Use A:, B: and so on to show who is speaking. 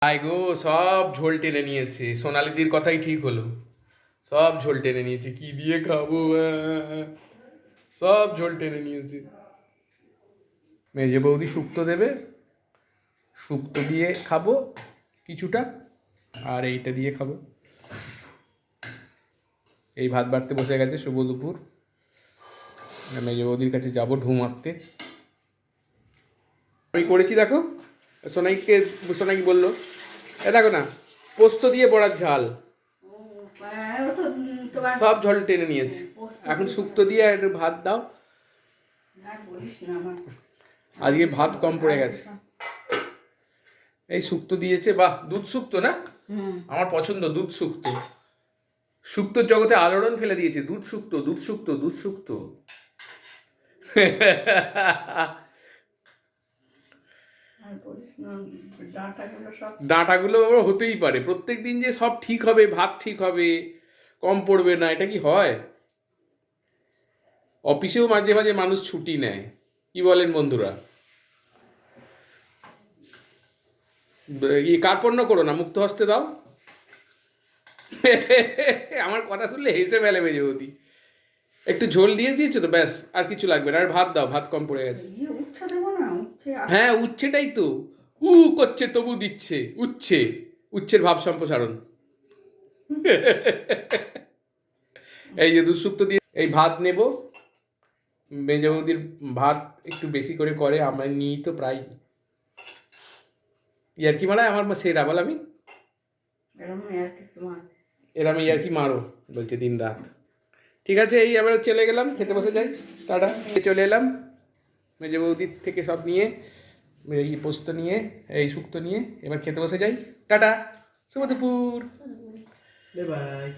A: I go, সব ঝোল টেনে নিয়েছে। সোনালিদির কথাই ঠিক হলো, সব ঝোল টেনে নিয়েছে। কি দিয়ে খাবো? সব ঝোল টেনে নিয়েছে। মেজে বৌদি শুক্তো দেবে, শুক্তো দিয়ে খাবো কিছুটা, আর এইটা দিয়ে খাবো। এই ভাত বাড়তে বসে গেছে শুভ দুপুর। মেজে বৌদির কাছে যাবো ঢু মারতে। আমি করেছি, দেখো। সোনাইকে বললো, দেখো না, পোস্ত দিয়ে বড়ার ঝাল। সব ঝোল টেনে নিয়েছে। এখন শুক্তো দিয়ে একটু ভাত দাও। আজকে ভাত কম পড়ে গেছে। এই শুক্তো দিয়েছে, বাহ, দুধ শুক্তো না? আমার পছন্দ দুধ শুক্তো। শুক্তোর জগতে আলোড়ন ফেলে দিয়েছে। দুধ শুক্তো, দুধ শুক্তো, দুধ শুক্তো। ডাঁটাগুলো হতেই পারে। প্রত্যেক দিন যে সব ঠিক হবে, ভাত ঠিক হবে, কম পড়বে না, এটা কি হয়? অফিসেও মাঝে মাঝে মানুষ ছুটি নেয়, কি বলেন বন্ধুরা? কার্পণ্য করো না, মুক্ত হস্তে দাও। আমার কথা শুনলে হেসে ফেলে মেজে বৌদি। একটু ঝোল দিয়ে দিয়েছো তো, ব্যাস, আর কিছু লাগবে না। আর ভাত দাও, ভাত কম পড়ে গেছে। হ্যাঁ, উচ্ছেটাই তো করছে, তবু দিচ্ছে। উচ্ছের ভাব সম্প্রসারণ। এই যে দুধ শুক্তো দিয়ে এই ভাত নেব। মেজে বৌদির ভাত একটু বেশি করে করে, আমরা নিই তো প্রায়। ইয়ার্কি মারায় আমার সেরা, বল আমি এরম ইয়ার্কি মারো বলছে দিন রাত। ঠিক আছে, এই এবার চলে গেলাম, খেতে বসে যাই। টাটা। চলে এলাম মেজে বৌদির থেকে সব নিয়ে, এই পোস্ত নিয়ে, এই শুক্তো নিয়ে, এবার খেতে বসে যাই। টাটা, শুভ দুপুর, বাই বাই।